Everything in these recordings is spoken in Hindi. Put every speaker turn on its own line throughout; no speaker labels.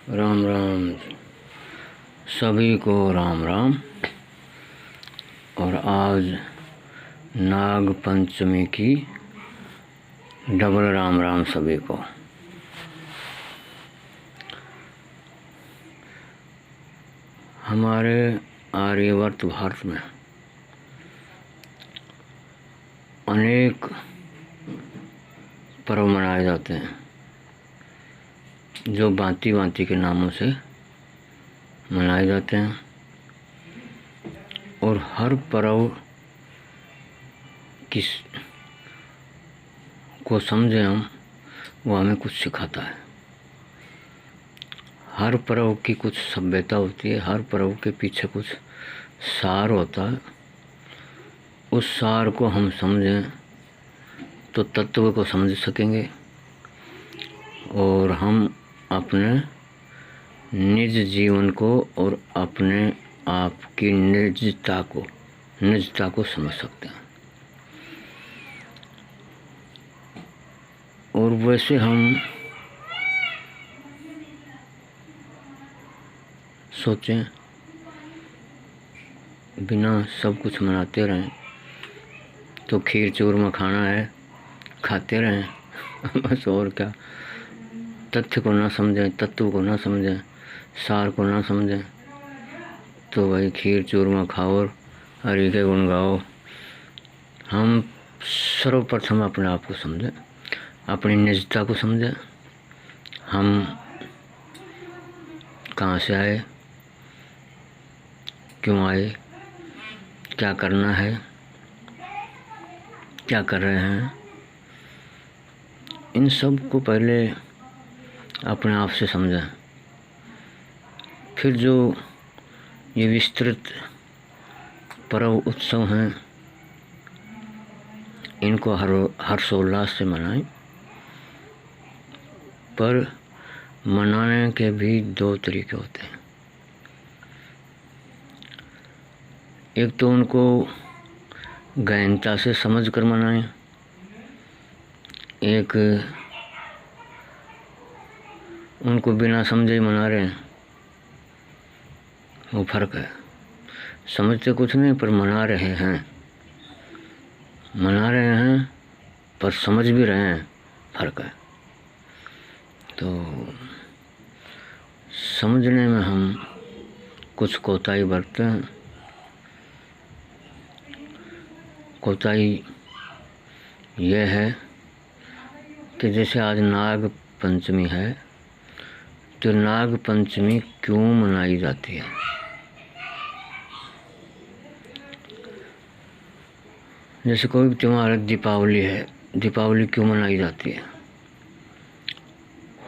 राम राम सभी को राम राम। और आज नाग पंचमी की डबल राम राम सभी को। हमारे आर्यवर्त भारत में अनेक पर्व मनाए जाते हैं जो भांति भांति के नामों से मनाए जाते हैं, और हर पर्व किस को समझे हम, वो हमें कुछ सिखाता है। हर पर्व की कुछ सभ्यता होती है, हर पर्व के पीछे कुछ सार होता है। उस सार को हम समझें तो तत्व को समझ सकेंगे और हम अपने निज जीवन को और अपने आप की निजता को समझ सकते हैं। और वैसे हम सोचें बिना सब कुछ मनाते रहें तो खीर चूरमा खाना है, खाते रहें बस। और क्या, तथ्य को ना समझें, तत्व को ना समझें, सार को ना समझें तो भाई खीर चूरमा खाओ और हरि के गुण गाओ। हम सर्वप्रथम अपने आप को समझें, अपनी निजता को समझें। हम कहाँ से आए, क्यों आए, क्या करना है, क्या कर रहे हैं, इन सब को पहले अपने आप से समझें। फिर जो ये विस्तृत पर्व उत्सव हैं, इनको हर्षोल्लास से मनाएं। पर मनाने के भी दो तरीके होते हैं। एक तो उनको गहनता से समझ कर मनाएं, एक उनको बिना समझे ही मना रहे हैं, वो फर्क है। समझते कुछ नहीं पर मना रहे हैं पर समझ भी रहे हैं, फर्क है। तो समझने में हम कुछ कोताही बरतते हैं। कोताही यह है कि जैसे आज नाग पंचमी है, तो नाग पंचमी क्यों मनाई जाती है? जैसे कोई त्योहार, दीपावली है, दीपावली क्यों मनाई जाती है?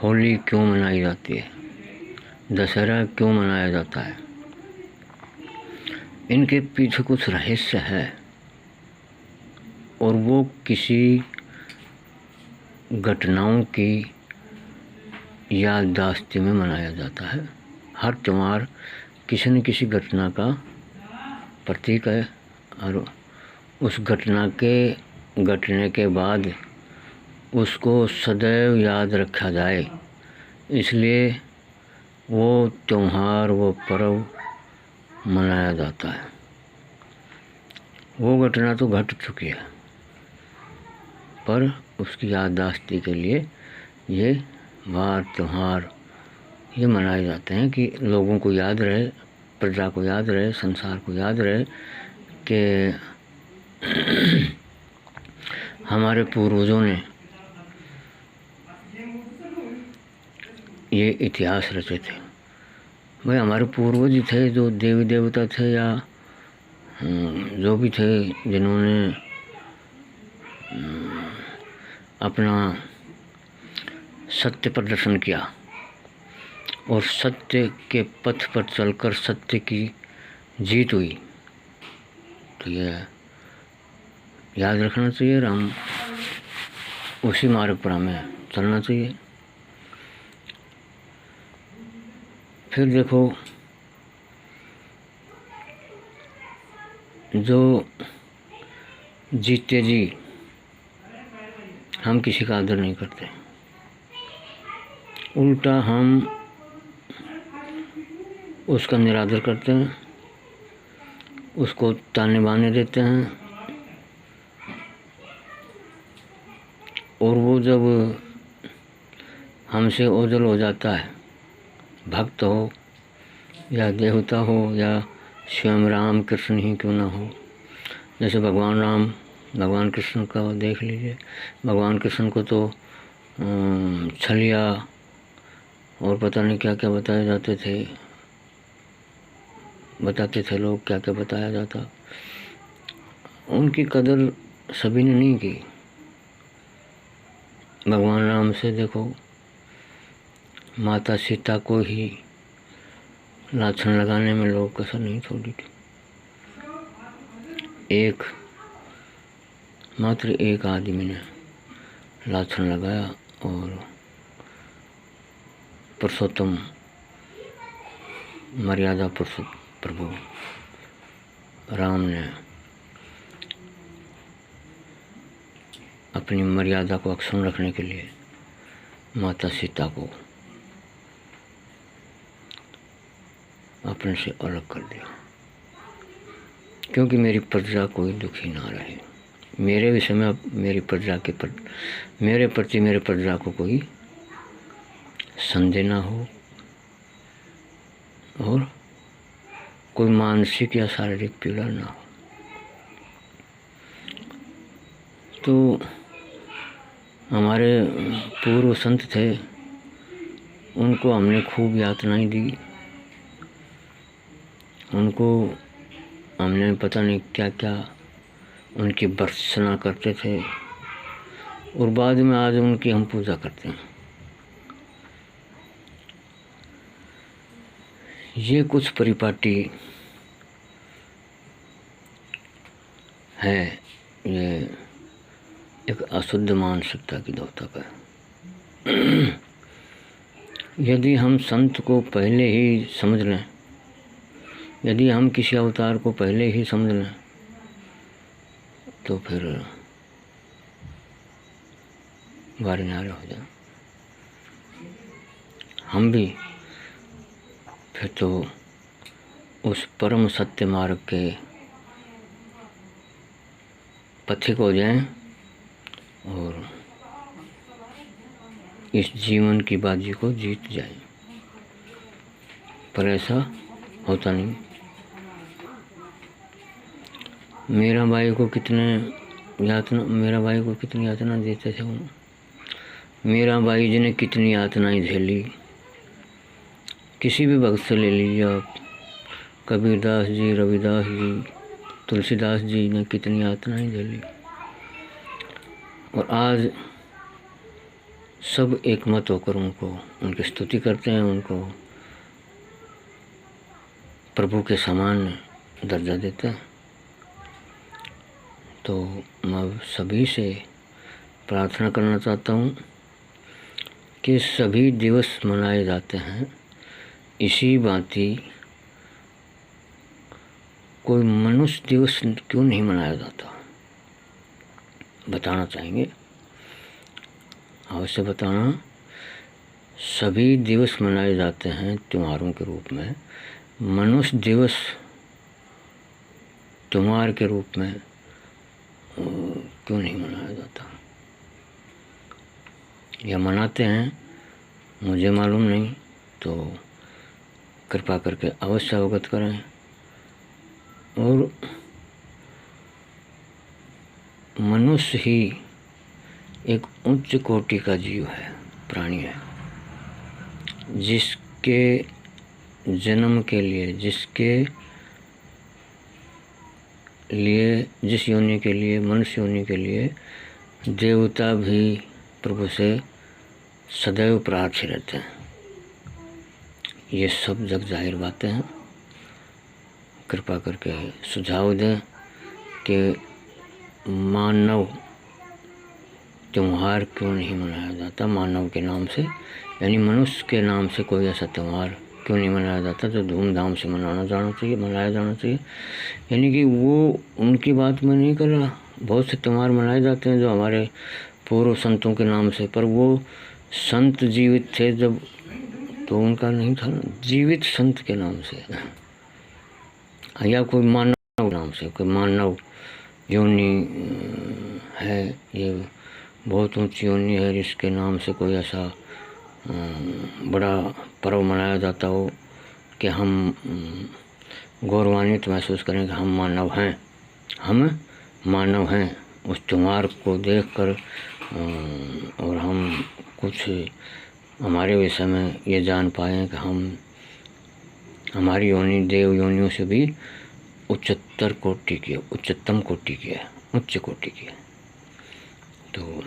होली क्यों मनाई जाती है? दशहरा क्यों मनाया जाता है? इनके पीछे कुछ रहस्य है और वो किसी घटनाओं की याददाश्त में मनाया जाता है। हर त्योहार किसी न किसी घटना का प्रतीक है और उस घटना के घटने के बाद उसको सदैव याद रखा जाए, इसलिए वो त्योहार, वो पर्व मनाया जाता है। वो घटना तो घट चुकी है पर उसकी याददाश्ती के लिए ये वार त्योहार ये मनाए जाते हैं कि लोगों को याद रहे, प्रजा को याद रहे, संसार को याद रहे कि हमारे पूर्वजों ने ये इतिहास रचे थे। भाई हमारे पूर्वज ही थे जो देवी देवता थे या जो भी थे, जिन्होंने अपना सत्य प्रदर्शन किया और सत्य के पथ पर चलकर सत्य की जीत हुई। तो ये याद रखना चाहिए और हम उसी मार्ग पर हमें चलना चाहिए। फिर देखो, जो जीते जी हम किसी का आदर नहीं करते, उल्टा हम उसका निरादर करते हैं, उसको ताने बाने देते हैं, और वो जब हमसे ओझल हो जाता है, भक्त हो या देवता हो या स्वयं राम कृष्ण ही क्यों ना हो, जैसे भगवान राम भगवान कृष्ण का देख लीजिए। भगवान कृष्ण को तो छलिया और पता नहीं क्या क्या बताते थे लोग, क्या क्या बताया जाता। उनकी कदर सभी ने नहीं की। भगवान राम से देखो, माता सीता को ही लाछन लगाने में लोग कसर नहीं छोड़ी थी। मात्र एक आदमी ने लाछन लगाया और पुरुषोत्तम मर्यादा पुरुष प्रभु राम ने अपनी मर्यादा को अक्षुण्ण रखने के लिए माता सीता को अपने से अलग कर दिया, क्योंकि मेरी प्रजा कोई दुखी ना रहे। मेरे विषय में मेरी प्रजा के मेरे प्रति मेरे प्रजा को कोई संदेह ना हो और कोई मानसिक या शारीरिक पीड़ा ना हो। तो हमारे पूर्व संत थे, उनको हमने खूब यातनाएं दी, उनको हमने पता नहीं क्या क्या उनकी भर्त्सना करते थे, और बाद में आज उनकी हम पूजा करते हैं। ये कुछ परिपाटी है, ये एक अशुद्ध मानसिकता की द्योतक है। यदि हम संत को पहले ही समझ लें, यदि हम किसी अवतार को पहले ही समझ लें, तो फिर बारी नारे हो जाए। हम भी फिर तो उस परम सत्य मार्ग के पथिक हो जाएं और इस जीवन की बाजी को जीत जाएं। पर ऐसा होता नहीं। मेरा भाई को कितनी यातना देते थे वो। मेरा भाई जी ने कितनी यातनाएं झेली, किसी भी भक्त से ले लीजिए आप, कबीरदास जी, रविदास जी, तुलसीदास जी ने कितनी यातनाएं झेली, और आज सब एक मत होकर उनकी स्तुति करते हैं, उनको प्रभु के समान दर्जा देते हैं। तो मैं सभी से प्रार्थना करना चाहता हूँ कि सभी दिवस मनाए जाते हैं, इसी भांति कोई मनुष्य दिवस क्यों नहीं मनाया जाता, बताना चाहेंगे, अवश्य बताना। सभी दिवस मनाए जाते हैं त्योहारों के रूप में, मनुष्य दिवस त्योहार के रूप में क्यों नहीं मनाया जाता, या मनाते हैं मुझे मालूम नहीं, तो कृपा करके अवश्य अवगत करें। और मनुष्य ही एक उच्च कोटि का जीव है, प्राणी है, जिसके जन्म के लिए, जिस योनि के लिए, मनुष्य योनि के लिए देवता भी प्रभु से सदैव प्रार्थी रहते हैं। ये सब जग जाहिर बातें हैं। कृपा करके सुझाव दें कि मानव त्यौहार क्यों नहीं मनाया जाता, मानव के नाम से, यानी मनुष्य के नाम से कोई ऐसा त्यौहार क्यों नहीं मनाया जाता जो धूमधाम से मनाया जाना चाहिए। यानी कि वो उनकी बात मैं नहीं कर रहा, बहुत से त्यौहार मनाए जाते हैं जो हमारे पूर्व संतों के नाम से, पर वो संत जीवित थे जब तो उनका नहीं था ना, जीवित संत के नाम से या कोई मानव नाम से, कोई मानव योनि है, ये बहुत ऊंची योनि है, इसके नाम से कोई ऐसा बड़ा पर्व मनाया जाता हो कि हम गौरवान्वित महसूस करें कि हम मानव हैं, हम मानव हैं। उस त्योहार को देखकर और हम कुछ हमारे विषय में ये जान पाएँ कि हम हमारी योनि देव योनियों से भी उच्चतर कोटि की, उच्चतम कोटि की है, उच्च कोटि की है। तो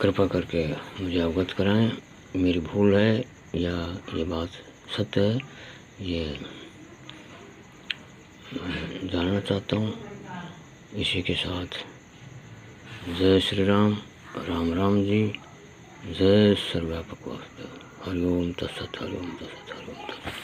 कृपा करके मुझे अवगत कराएं, मेरी भूल है या ये बात सत्य है, ये जानना चाहता हूँ। इसी के साथ जय श्री राम, राम राम जी, जय सर्वव्यापक वासुदेव। हरि ओम तत्सत, हरि ओम तत्सत, हरि ओम तत्सत।